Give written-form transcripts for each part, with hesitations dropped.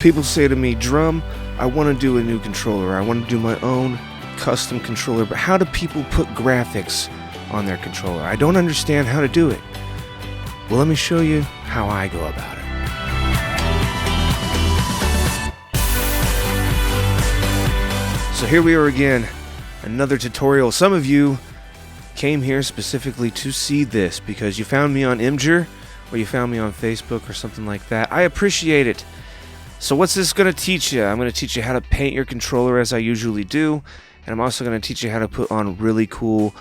People say to me, Drum, I want to do a new controller. I want to do my own custom controller, but how do people put graphics on their controller? I don't understand how to do it. Well, let me show you how I go about it. So here we are again, another tutorial. Some of you came here specifically to see this because you found me on Imgur or you found me on Facebook or something like that. I appreciate it. So what's this going to teach you? I'm going to teach you how to paint your controller as I usually do, and I'm also going to teach you how to put on really cool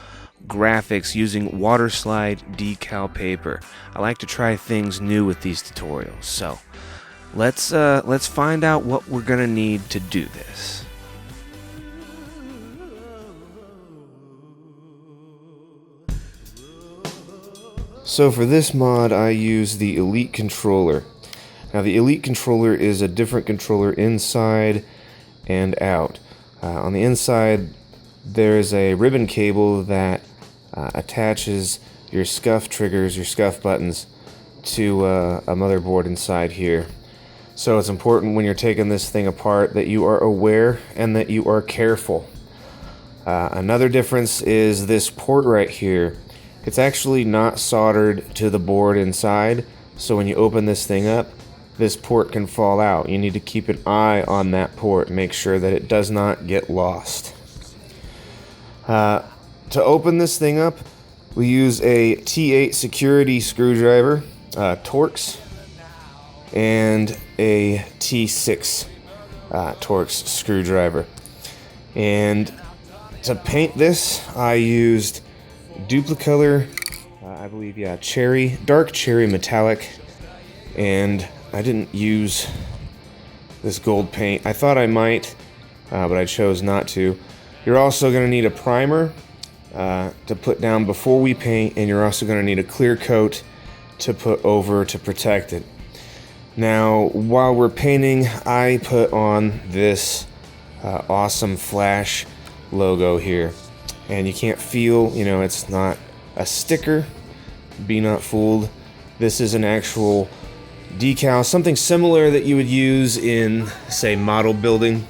graphics using water slide decal paper. I like to try things new with these tutorials. So let's find out what we're going to need to do this. So for this mod, I use the Elite controller. Now the Elite controller is a different controller inside and out. On the inside, there is a ribbon cable that attaches your scuff triggers, your scuff buttons, to a motherboard inside here. So it's important when you're taking this thing apart that you are aware and that you are careful. Another difference is this port right here. It's actually not soldered to the board inside, so when you open this thing up, this port can fall out. You need to keep an eye on that port, make sure that it does not get lost. To open this thing up, we use a T8 security screwdriver, Torx, and a T6 Torx screwdriver. And to paint this, I used Duplicolor, I believe, dark cherry metallic, and I didn't use this gold paint. I thought I might, but I chose not to. You're also going to need a primer to put down before we paint, and you're also going to need a clear coat to put over to protect it. Now, while we're painting, I put on this awesome Flash logo here. And you can't feel, it's not a sticker. Be not fooled. This is an actual decal, something similar that you would use in, say, model building,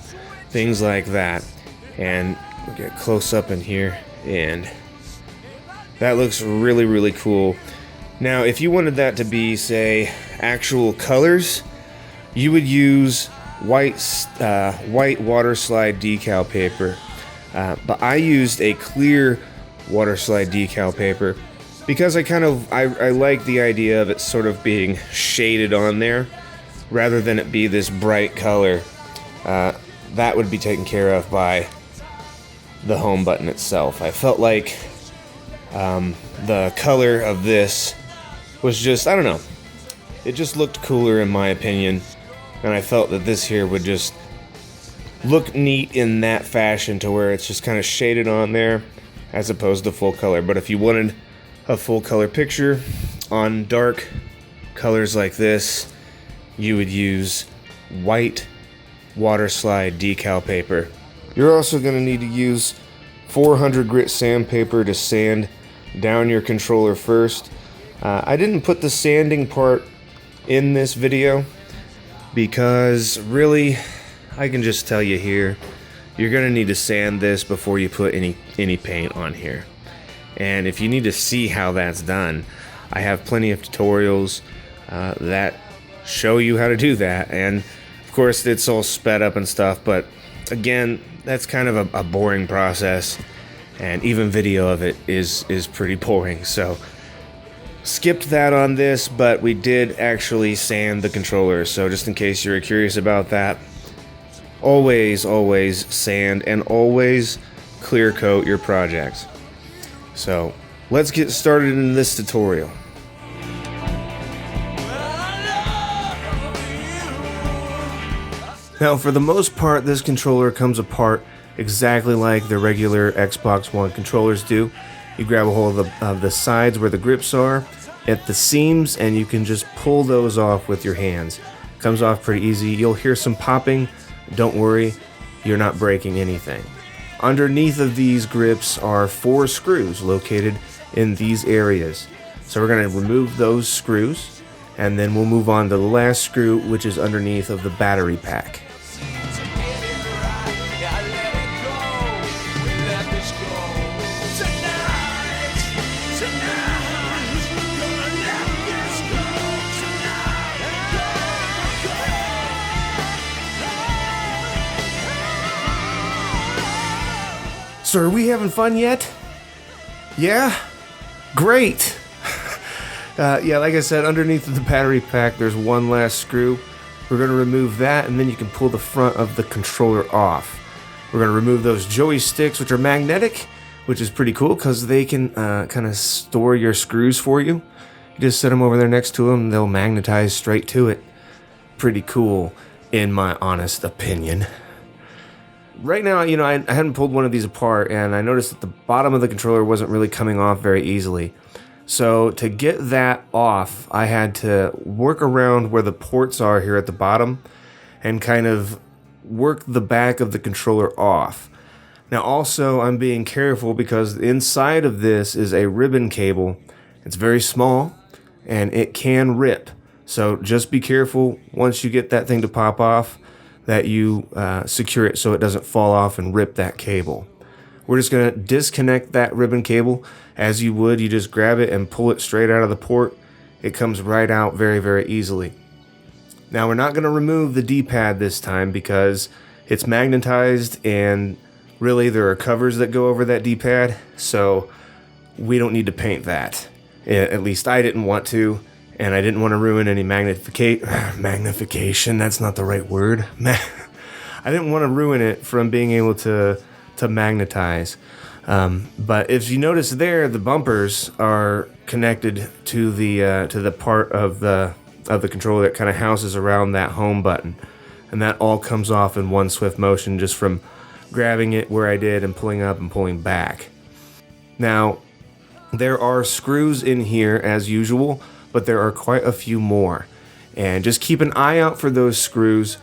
things like that. And we'll get close up in here, and that looks really, really cool. Now, if you wanted that to be, say, actual colors, you would use white water slide decal paper. But I used a clear water slide decal paper because I like the idea of it sort of being shaded on there rather than it be this bright color. That would be taken care of by the home button itself. I felt like the color of this was just, I don't know, it just looked cooler in my opinion, and I felt that this here would just look neat in that fashion to where it's just kind of shaded on there as opposed to full color. But if you wanted a full color picture on dark colors like this, you would use white water slide decal paper. You're also going to need to use 400 grit sandpaper to sand down your controller first. I didn't put the sanding part in this video because really, I can just tell you here, you're going to need to sand this before you put any paint on here. And if you need to see how that's done, I have plenty of tutorials that show you how to do that. And of course, it's all sped up and stuff, but again, that's kind of a boring process, and even video of it is pretty boring. So skipped that on this, but we did actually sand the controller. So just in case you're curious about that, always sand and always clear coat your projects. So let's get started in this tutorial. Now, for the most part, this controller comes apart exactly like the regular Xbox One controllers do. You grab a hold of the sides where the grips are at the seams, and you can just pull those off with your hands. Comes off pretty easy. You'll hear some popping. Don't worry, you're not breaking anything. Underneath of these grips are 4 screws located in these areas. So we're going to remove those screws, And then we'll move on to the last screw, which is underneath of the battery pack. So are we having fun yet? Yeah? Great! Yeah, like I said, underneath the battery pack, there's one last screw. We're going to remove that, and then you can pull the front of the controller off. We're going to remove those joey sticks, which are magnetic, which is pretty cool because they can kind of store your screws for you. You just set them over there next to them, and they'll magnetize straight to it. Pretty cool, in my honest opinion. Right now, I hadn't pulled one of these apart, and I noticed that the bottom of the controller wasn't really coming off very easily. So to get that off, I had to work around where the ports are here at the bottom and kind of work the back of the controller off. Now also, I'm being careful because inside of this is a ribbon cable. It's very small and it can rip. So just be careful once you get that thing to pop off that you secure it so it doesn't fall off and rip that cable. We're just going to disconnect that ribbon cable as you would. You just grab it and pull it straight out of the port. It comes right out very, very easily. Now we're not going to remove the D-pad this time because it's magnetized and really there are covers that go over that D-pad, so we don't need to paint that. At least I didn't want to, and I didn't want to ruin any magnification. That's not the right word. I didn't want to ruin it from being able to magnetize. But if you notice there, the bumpers are connected to the part of the controller that kind of houses around that home button, and that all comes off in one swift motion just from grabbing it where I did and pulling up and pulling back. Now there are screws in here as usual, but there are quite a few more, and just keep an eye out for those screws.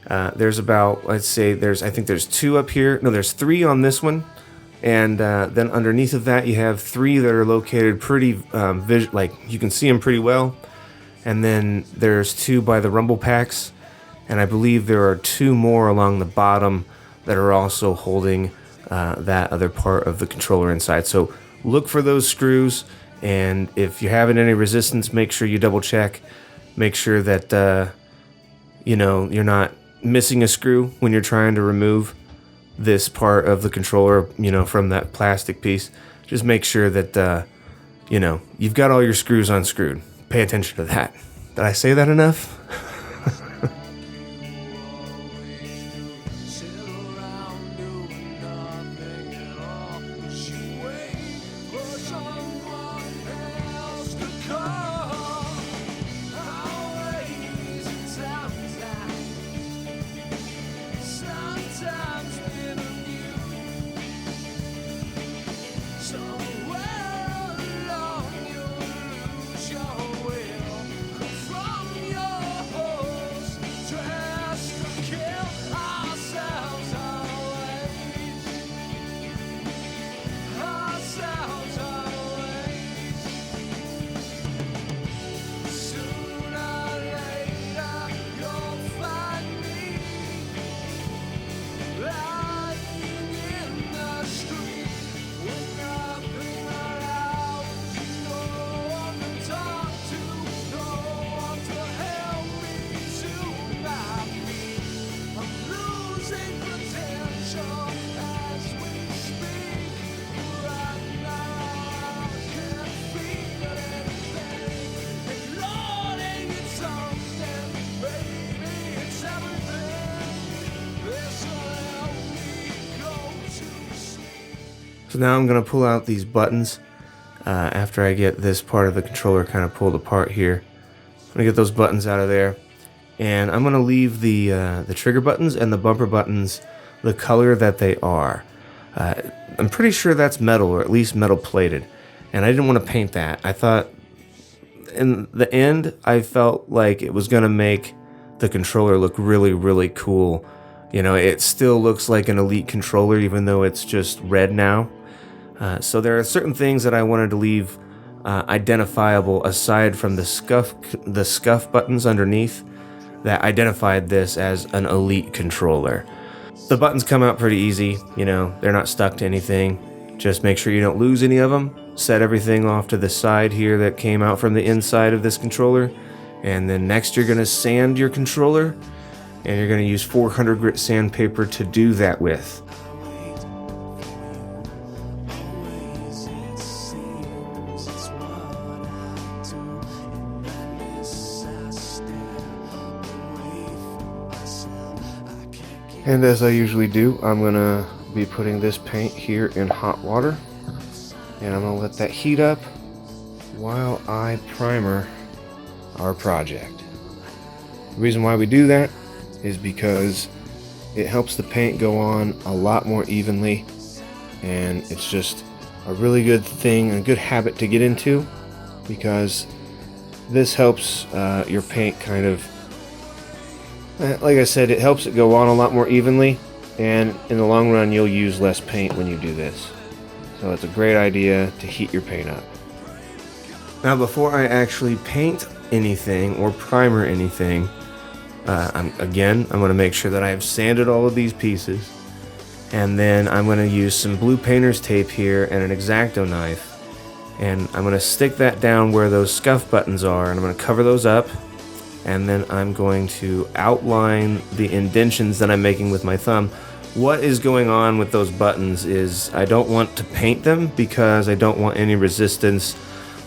There's about, let's say, I think there's 2 up here. No, there's 3 on this one. And then underneath of that, you have 3 that are located pretty, like you can see them pretty well. And then there's 2 by the rumble packs. And I believe there are 2 more along the bottom that are also holding that other part of the controller inside. So look for those screws. And if you're having any resistance, make sure you double check. Make sure that, you're not missing a screw when you're trying to remove this part of the controller, from that plastic piece. Just make sure that, you've got all your screws unscrewed. Pay attention to that. Did I say that enough? So now I'm going to pull out these buttons after I get this part of the controller kind of pulled apart here. I'm going to get those buttons out of there, and I'm going to leave the trigger buttons and the bumper buttons the color that they are. I'm pretty sure that's metal, or at least metal plated, and I didn't want to paint that. I thought in the end I felt like it was going to make the controller look really, really cool. It still looks like an Elite controller even though it's just red now. So there are certain things that I wanted to leave identifiable aside from the scuff buttons underneath that identified this as an Elite controller. The buttons come out pretty easy, you know, they're not stuck to anything. Just make sure you don't lose any of them. Set everything off to the side here that came out from the inside of this controller. And then next you're going to sand your controller, and you're going to use 400 grit sandpaper to do that with. And as I usually do, I'm going to be putting this paint here in hot water, and I'm going to let that heat up while I primer our project. The reason why we do that is because it helps the paint go on a lot more evenly, and it's just a really good thing, a good habit to get into, because this helps your paint kind of, like I said, it helps it go on a lot more evenly, and in the long run you'll use less paint when you do this. So it's a great idea to heat your paint up. Now before I actually paint anything or primer anything, I'm going to make sure that I have sanded all of these pieces, and then I'm going to use some blue painter's tape here and an X-Acto knife, and I'm going to stick that down where those scuff buttons are, and I'm going to cover those up, and then I'm going to outline the indentions that I'm making with my thumb. What is going on with those buttons is I don't want to paint them because I don't want any resistance.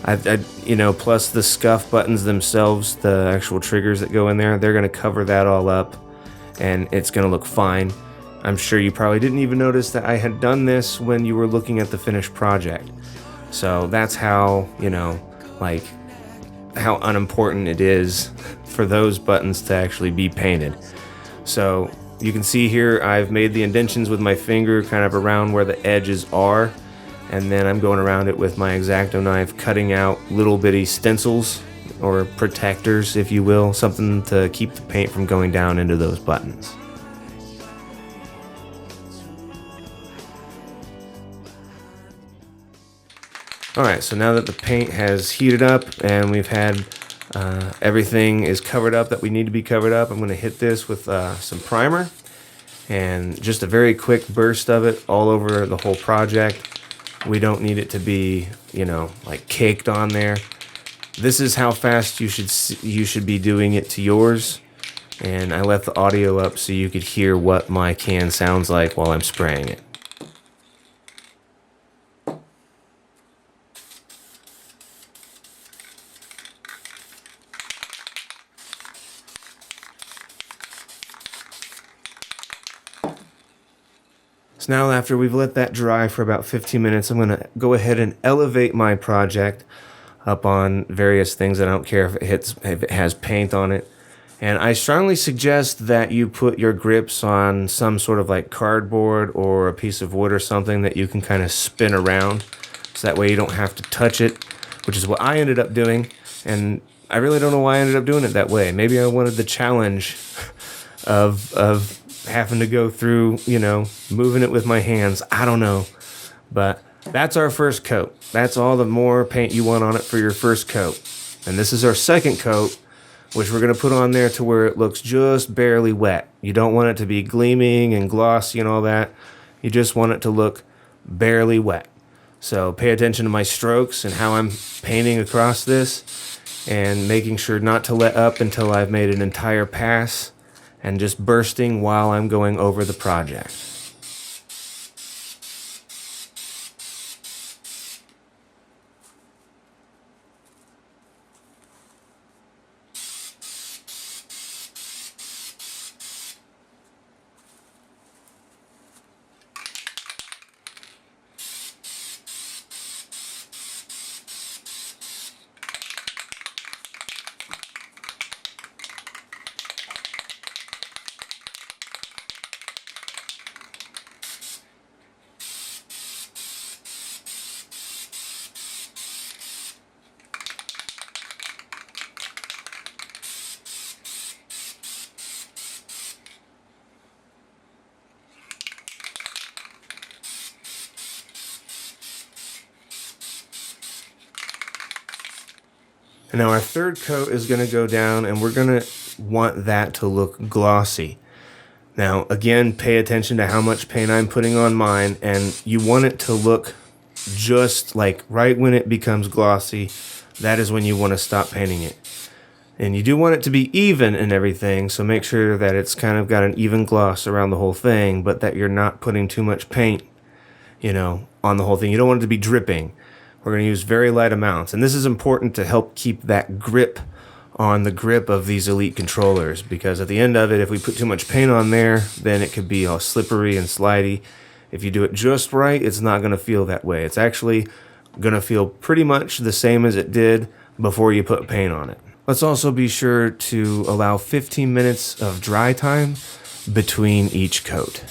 Plus the scuff buttons themselves, the actual triggers that go in there, they're going to cover that all up, and it's going to look fine. I'm sure you probably didn't even notice that I had done this when you were looking at the finished project. So that's how, how unimportant it is for those buttons to actually be painted. So you can see here I've made the indentions with my finger kind of around where the edges are, and then I'm going around it with my X-Acto knife, cutting out little bitty stencils or protectors, if you will, something to keep the paint from going down into those buttons. Alright, so now that the paint has heated up and we've had everything is covered up that we need to be covered up, I'm going to hit this with some primer, and just a very quick burst of it all over the whole project. We don't need it to be, caked on there. This is how fast you should be doing it to yours, and I left the audio up so you could hear what my can sounds like while I'm spraying it. So now after we've let that dry for about 15 minutes, I'm going to go ahead and elevate my project up on various things. I don't care if it has paint on it. And I strongly suggest that you put your grips on some sort of like cardboard or a piece of wood or something that you can kind of spin around. So that way you don't have to touch it, which is what I ended up doing. And I really don't know why I ended up doing it that way. Maybe I wanted the challenge of having to go through, moving it with my hands. I don't know. But that's our first coat. That's all the more paint you want on it for your first coat. And this is our second coat, which we're going to put on there to where it looks just barely wet. You don't want it to be gleaming and glossy and all that. You just want it to look barely wet. So pay attention to my strokes and how I'm painting across this, and making sure not to let up until I've made an entire pass, and just bursting while I'm going over the project. Now our third coat is going to go down, and we're going to want that to look glossy. Now, again, pay attention to how much paint I'm putting on mine, and you want it to look just like right when it becomes glossy. That is when you want to stop painting it. And you do want it to be even and everything, so make sure that it's kind of got an even gloss around the whole thing, but that you're not putting too much paint, on the whole thing. You don't want it to be dripping. We're going to use very light amounts, and this is important to help keep that grip on the grip of these Elite controllers, because at the end of it, if we put too much paint on there, then it could be all slippery and slidey. If you do it just right, it's not going to feel that way. It's actually going to feel pretty much the same as it did before you put paint on it. Let's also be sure to allow 15 minutes of dry time between each coat.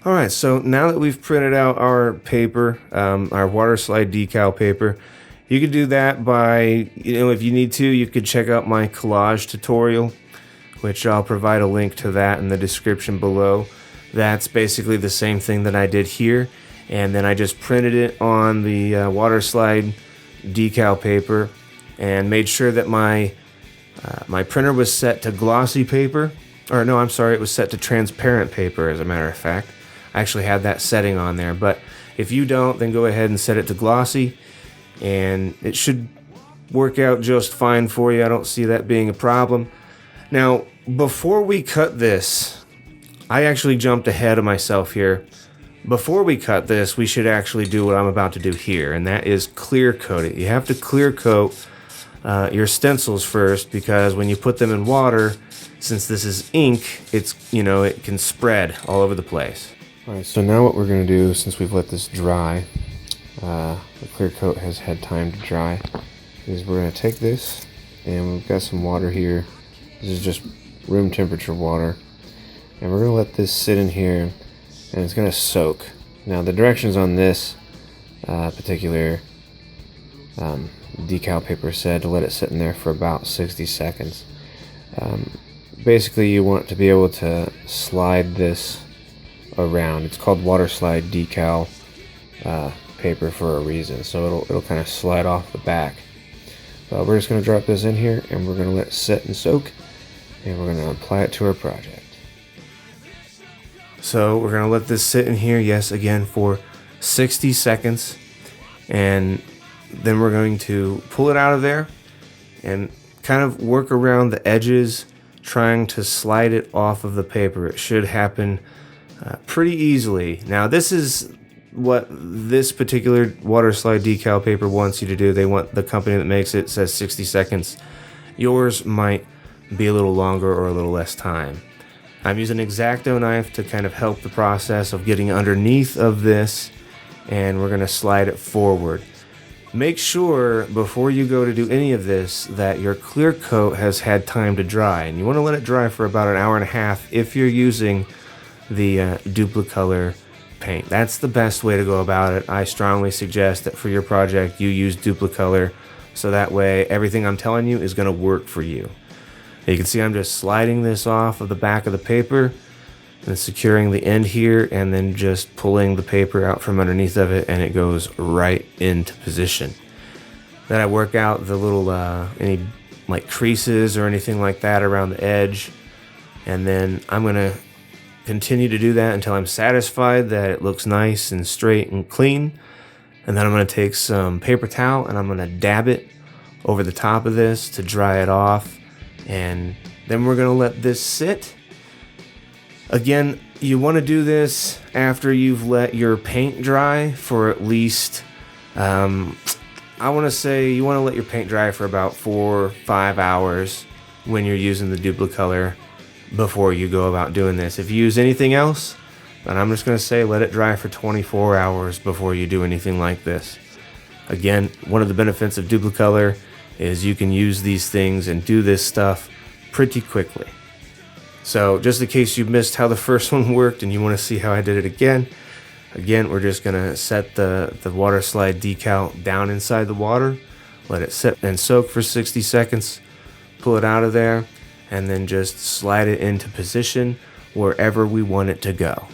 All right, so now that we've printed out our paper, our water slide decal paper, you could do that by, if you need to, you could check out my collage tutorial, which I'll provide a link to that in the description below. That's basically the same thing that I did here, and then I just printed it on the water slide decal paper and made sure that my printer was set to glossy paper, or no, I'm sorry, it was set to transparent paper, as a matter of fact. I actually had that setting on there, but if you don't, then go ahead and set it to glossy, and it should work out just fine for you. I don't see that being a problem. Now, before we cut this, I actually jumped ahead of myself here. Before we cut this, we should actually do what I'm about to do here, and that is clear coat it. You have to clear coat your stencils first, because when you put them in water, since this is ink, it's it can spread all over the place. Alright, so now what we're going to do, since we've let this dry, the clear coat has had time to dry, is we're going to take this, and we've got some water here. This is just room temperature water, and we're going to let this sit in here, and it's going to soak. Now the directions on this particular decal paper said to let it sit in there for about 60 seconds. Basically, you want to be able to slide this around. It's called water slide decal paper for a reason, so it'll kind of slide off the back. But we're just going to drop this in here, and we're going to let it sit and soak, and we're going to apply it to our project. So we're going to let this sit in here, yes, again, for 60 seconds, and then we're going to pull it out of there and kind of work around the edges, trying to slide it off of the paper. It should happen pretty easily. Now, this is what this particular water slide decal paper wants you to do. They want, the company that makes it says 60 seconds. Yours might be a little longer or a little less time. I'm using an X-Acto knife to kind of help the process of getting underneath of this, and we're going to slide it forward. Make sure before you go to do any of this that your clear coat has had time to dry, and you want to let it dry for about an hour and a half if you're using the Duplicolor paint. That's the best way to go about it. I strongly suggest that for your project you use Duplicolor, so that way everything I'm telling you is going to work for you. You can see I'm just sliding this off of the back of the paper and securing the end here, and then just pulling the paper out from underneath of it, and it goes right into position. Then I work out the little any like creases or anything like that around the edge, and then I'm going to continue to do that until I'm satisfied that it looks nice and straight and clean. And then I'm going to take some paper towel and I'm going to dab it over the top of this to dry it off, and then we're going to let this sit. Again, you want to do this after you've let your paint dry for at least I want to say you want to let your paint dry for about 4 or 5 hours when you're using the Duplicolor before you go about doing this. If you use anything else, then I'm just going to say let it dry for 24 hours before you do anything like this. Again, one of the benefits of Duplicolor is you can use these things and do this stuff pretty quickly. So just in case you missed how the first one worked and you want to see how I did it again, we're just going to set the water slide decal down inside the water, let it sit and soak for 60 seconds, pull it out of there, and then just slide it into position wherever we want it to go.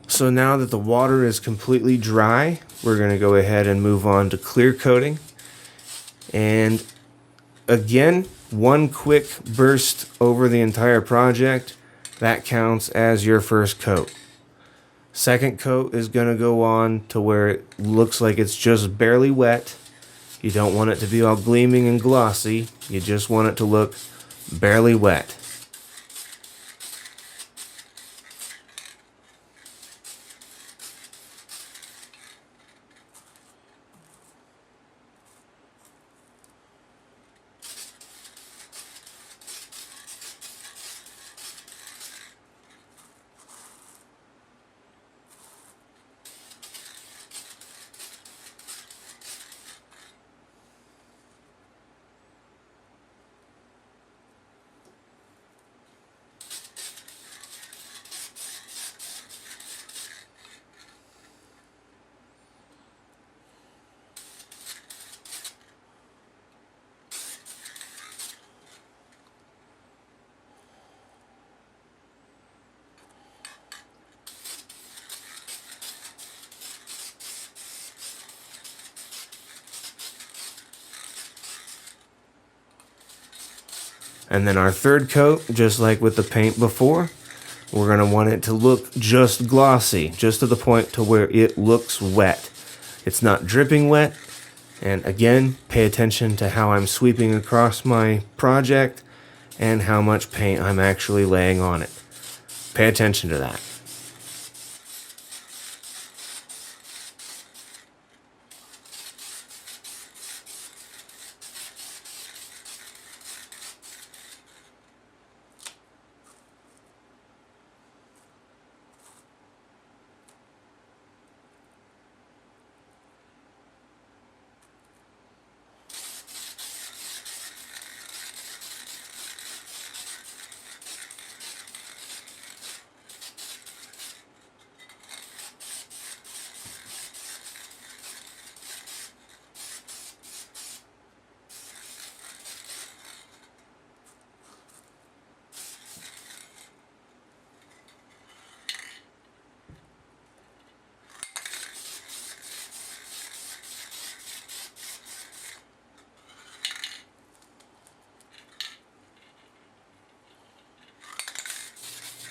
So now that the water is completely dry, we're going to go ahead and move on to clear coating. And again, one quick burst over the entire project, that counts as your first coat. Second coat is going to go on to where it looks like it's just barely wet. You don't want it to be all gleaming and glossy. You just want it to look barely wet. And then our third coat, just like with the paint before, we're going to want it to look just glossy, just to the point to where it looks wet. It's not dripping wet. And again, pay attention to how I'm sweeping across my project and how much paint I'm actually laying on it. Pay attention to that.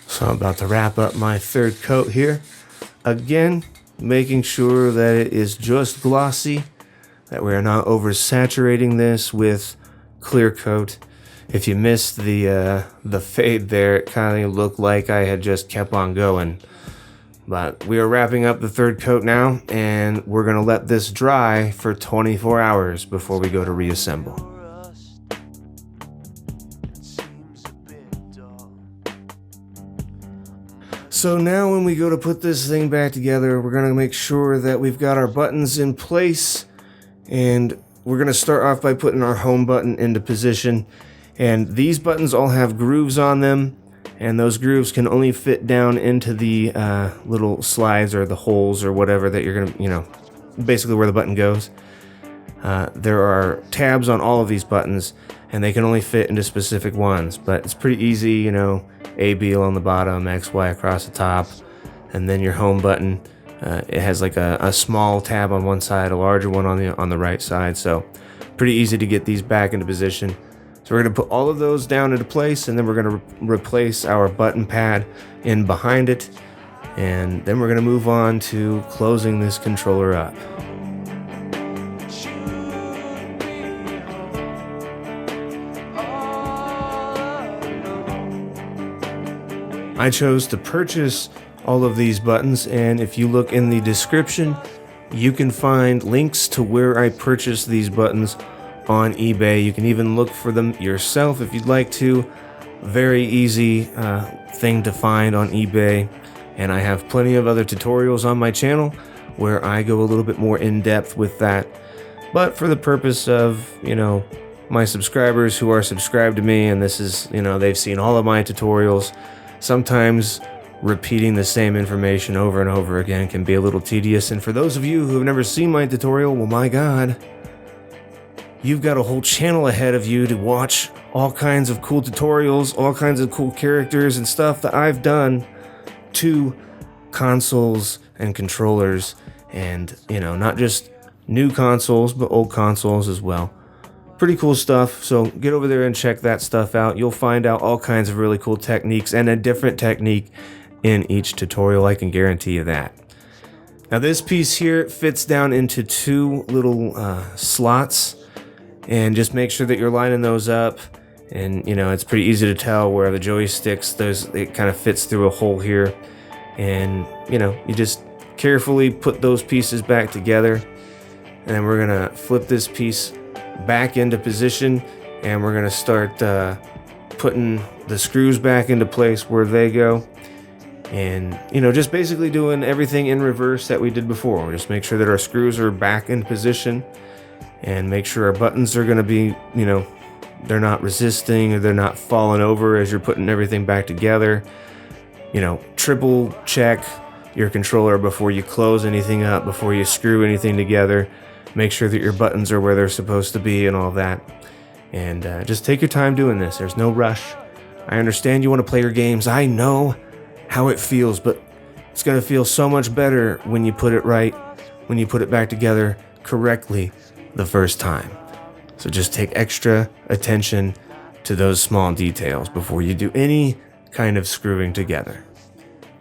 So I'm about to wrap up my third coat here. Again, making sure that it is just glossy, that we are not oversaturating this with clear coat. If you missed the fade there, it kind of looked like I had just kept on going. But we are wrapping up the third coat now, and we're going to let this dry for 24 hours before we go to reassemble. So now when we go to put this thing back together, we're going to make sure that we've got our buttons in place, and we're going to start off by putting our home button into position. And these buttons all have grooves on them, and those grooves can only fit down into the little slides or the holes or whatever that you're going to, basically where the button goes. There are tabs on all of these buttons, and they can only fit into specific ones, but it's pretty easy, A, B on the bottom, X, Y across the top, and then your home button. It has like a small tab on one side, a larger one on the right side, so pretty easy to get these back into position. So we're going to put all of those down into place, and then we're going to replace our button pad in behind it, and then we're going to move on to closing this controller up. I chose to purchase all of these buttons, and if you look in the description, you can find links to where I purchased these buttons on eBay. You can even look for them yourself if you'd like to. Very easy thing to find on eBay, and I have plenty of other tutorials on my channel where I go a little bit more in depth with that. But for the purpose of, my subscribers who are subscribed to me, and this is, they've seen all of my tutorials, sometimes repeating the same information over and over again can be a little tedious. And for those of you who have never seen my tutorial, well, my God, you've got a whole channel ahead of you to watch all kinds of cool tutorials, all kinds of cool characters and stuff that I've done to consoles and controllers, and, not just new consoles, but old consoles as well. Pretty cool stuff, so get over there and check that stuff out. You'll find out all kinds of really cool techniques and a different technique in each tutorial, I can guarantee you that. Now this piece here fits down into two little slots, and just make sure that you're lining those up. And it's pretty easy to tell where the joysticks, it kind of fits through a hole here, and you just carefully put those pieces back together. And then we're gonna flip this piece back into position, and we're gonna start putting the screws back into place where they go, and just basically doing everything in reverse that we did before. Just make sure that our screws are back in position, and make sure our buttons are gonna be, they're not resisting or they're not falling over as you're putting everything back together. Triple check your controller before you close anything up, before you screw anything together. Make sure that your buttons are where they're supposed to be and all that. And just take your time doing this. There's no rush. I understand you want to play your games. I know how it feels, but it's going to feel so much better when you put it right, when you put it back together correctly the first time. So just take extra attention to those small details before you do any kind of screwing together.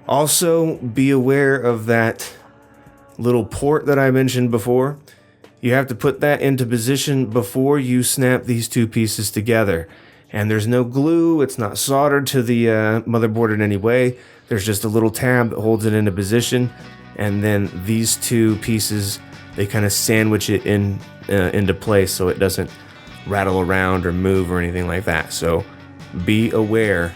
Also, be aware of that little port that I mentioned before. You have to put that into position before you snap these two pieces together. And there's no glue, it's not soldered to the motherboard in any way. There's just a little tab that holds it into position. And then these two pieces, they kind of sandwich it into place so it doesn't rattle around or move or anything like that. So be aware,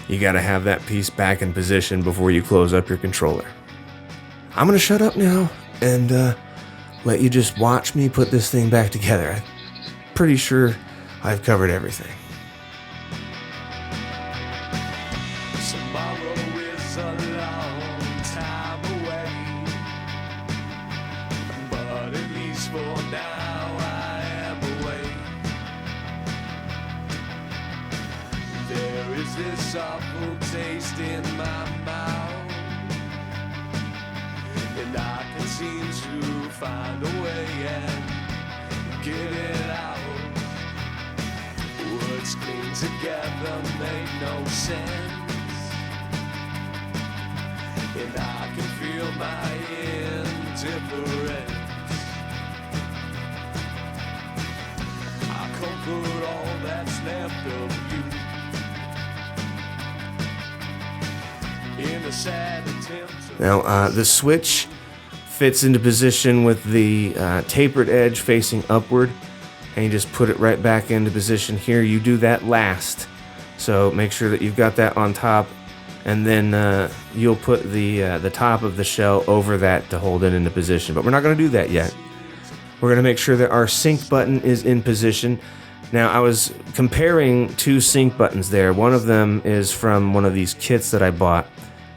you gotta have that piece back in position before you close up your controller. I'm gonna shut up now and let you just watch me put this thing back together. I'm pretty sure I've covered everything. Tomorrow is a long time away, but at least for now I am away. There is this awful taste in my mouth, and I can seem to find a way and get it out. Words cling together make no sense, and I can feel my indifference. I conquered all that that's left of you. In a sad attempt to Now, the switch fits into position with the tapered edge facing upward, and you just put it right back into position here. You do that last, so make sure that you've got that on top, and then you'll put the top of the shell over that to hold it into position. But we're not going to do that yet. We're going to make sure that our sync button is in position. Now, I was comparing two sync buttons there. One of them is from one of these kits that I bought,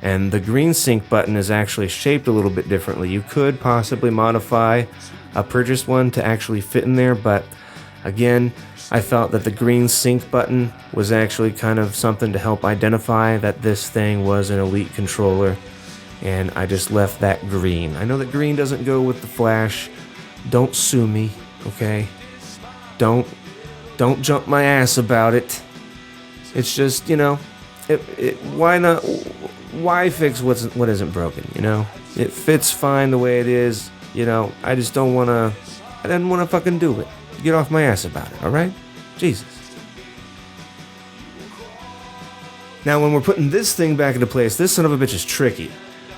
and the green sync button is actually shaped a little bit differently. You could possibly modify a purchased one to actually fit in there, but again, I felt that the green sync button was actually kind of something to help identify that this thing was an Elite controller, and I just left that green. I know that green doesn't go with the Flash. Don't sue me, okay? Don't jump my ass about it. It's just, you know, why not? Why fix what isn't broken, you know? It fits fine the way it is, you know. I just don't want to, I didn't want to fucking do it. Get off my ass about it, alright? Jesus. Now, when we're putting this thing back into place, this son of a bitch is tricky.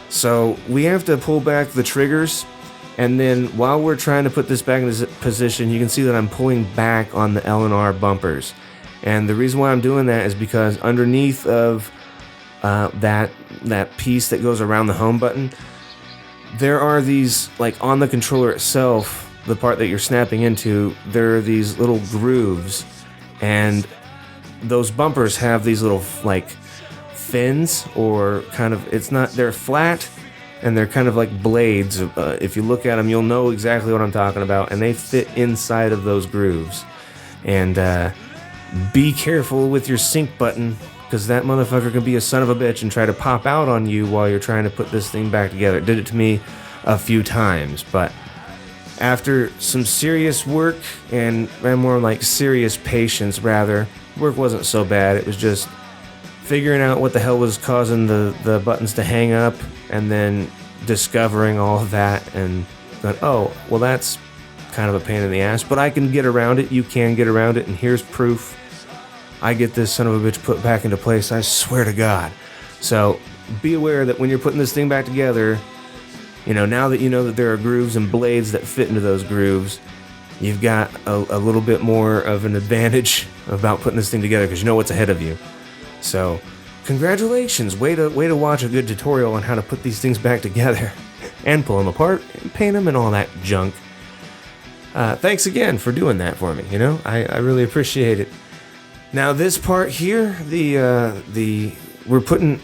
So, we have to pull back the triggers, and then while we're trying to put this back into position, you can see that I'm pulling back on the L and R bumpers. And the reason why I'm doing that is because underneath of that piece that goes around the home button, there are these, like on the controller itself, the part that you're snapping into, there are these little grooves, and those bumpers have these little like fins, or kind of, it's not, they're flat and they're kind of like blades. If you look at them, you'll know exactly what I'm talking about, and they fit inside of those grooves. And be careful with your sync button, because that motherfucker can be a son of a bitch and try to pop out on you while you're trying to put this thing back together. It did it to me a few times, but after some serious work and more like serious patience, rather, work wasn't so bad. It was just figuring out what the hell was causing the buttons to hang up, and then discovering all of that and going, oh, well, that's kind of a pain in the ass, but I can get around it. You can get around it, and here's proof. I get this son of a bitch put back into place, I swear to God. So be aware that when you're putting this thing back together, you know, now that you know that there are grooves and blades that fit into those grooves, you've got a little bit more of an advantage about putting this thing together, because you know what's ahead of you. So congratulations, way to watch a good tutorial on how to put these things back together and pull them apart and paint them and all that junk. Thanks again for doing that for me, you know, I really appreciate it. Now this part here, we're putting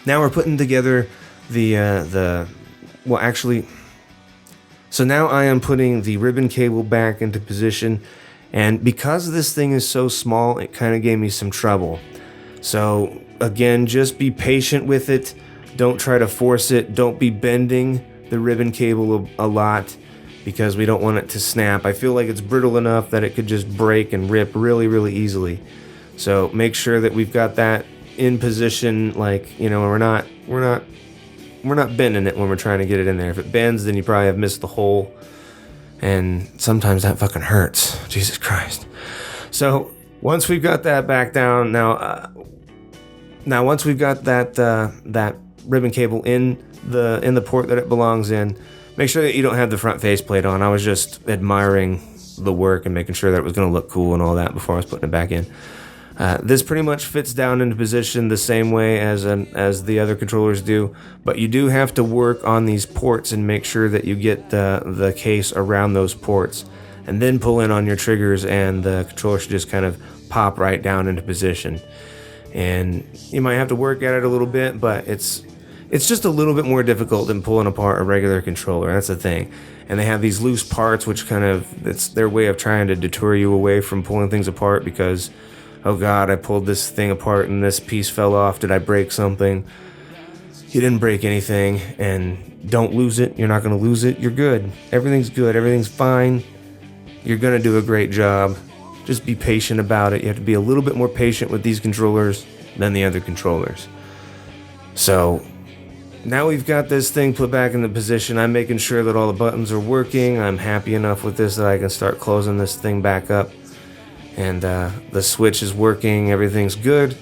now we're putting together well, actually, so now I am putting the ribbon cable back into position, and because this thing is so small, it kind of gave me some trouble. So again, just be patient with it. Don't try to force it. Don't be bending the ribbon cable a lot, because we don't want it to snap. I feel like it's brittle enough that it could just break and rip really, really easily. So make sure that we've got that in position, like, you know, we're not bending it when we're trying to get it in there. If it bends, then you probably have missed the hole, and sometimes that fucking hurts. Jesus Christ. So once we've got that back down, now once we've got that ribbon cable in the port that it belongs in, make sure that you don't have the front faceplate on. I was just admiring the work and making sure that it was going to look cool and all that before I was putting it back in. This pretty much fits down into position the same way as the other controllers do, but you do have to work on these ports and make sure that you get the case around those ports, and then pull in on your triggers, and the controller should just kind of pop right down into position. And you might have to work at it a little bit, but it's just a little bit more difficult than pulling apart a regular controller. That's the thing. And they have these loose parts, which kind of, it's their way of trying to deter you away from pulling things apart, because, oh God, I pulled this thing apart and this piece fell off. Did I break something? You didn't break anything, and don't lose it. You're not going to lose it. You're good. Everything's good. Everything's fine. You're going to do a great job. Just be patient about it. You have to be a little bit more patient with these controllers than the other controllers. So now we've got this thing put back into position. I'm making sure that all the buttons are working. I'm happy enough with this that I can start closing this thing back up. And the switch is working, everything's good.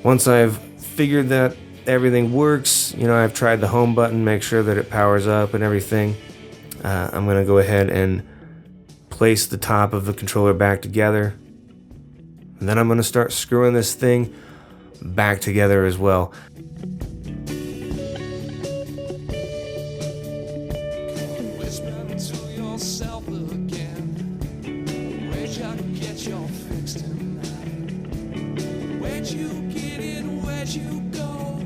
Once I've figured that everything works, you know, I've tried the home button, make sure that it powers up and everything. I'm gonna go ahead and place the top of the controller back together. And then I'm gonna start screwing this thing back together as well. Whispering to yourself again. Where'd you get your fix tonight? Where'd you get it? Where'd you go?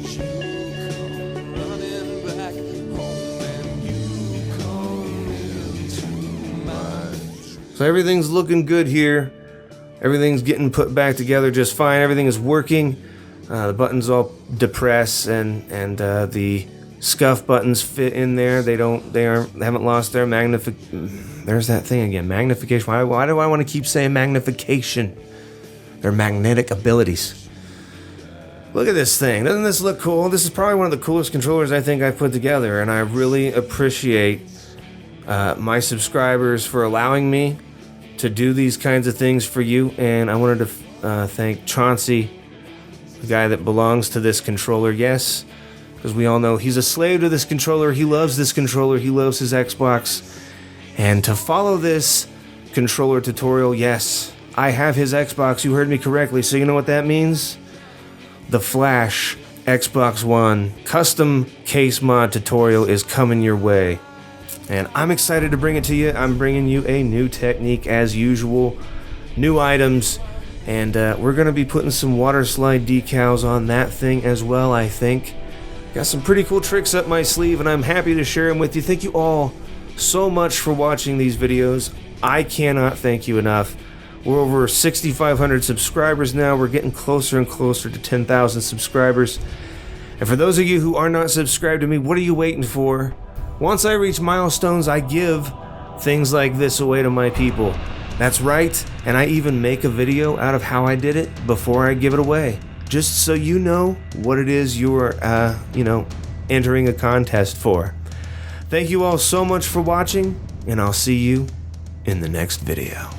You come running back home and you come into my. So everything's looking good here. Everything's getting put back together just fine. Everything is working. The buttons all depress and the scuff buttons fit in there. They haven't lost their there's that thing again, magnification. Why do I want to keep saying magnification? Their magnetic abilities. Look at this thing. Doesn't this look cool? This is probably one of the coolest controllers I think I've put together, and I really appreciate my subscribers for allowing me to do these kinds of things for you. And I wanted to thank Chauncey, the guy that belongs to this controller. Yes, because we all know he's a slave to this controller. He loves this controller. He loves his Xbox. And to follow this controller tutorial, yes, I have his Xbox. You heard me correctly. So you know what that means? The Flash Xbox One custom case mod tutorial is coming your way. And I'm excited to bring it to you. I'm bringing you a new technique as usual, new items, and we're going to be putting some water slide decals on that thing as well, I think. Got some pretty cool tricks up my sleeve, and I'm happy to share them with you. Thank you all so much for watching these videos. I cannot thank you enough. We're over 6,500 subscribers now. We're getting closer and closer to 10,000 subscribers. And for those of you who are not subscribed to me, what are you waiting for? Once I reach milestones, I give things like this away to my people. That's right, and I even make a video out of how I did it before I give it away. Just so you know what it is you're, entering a contest for. Thank you all so much for watching, and I'll see you in the next video.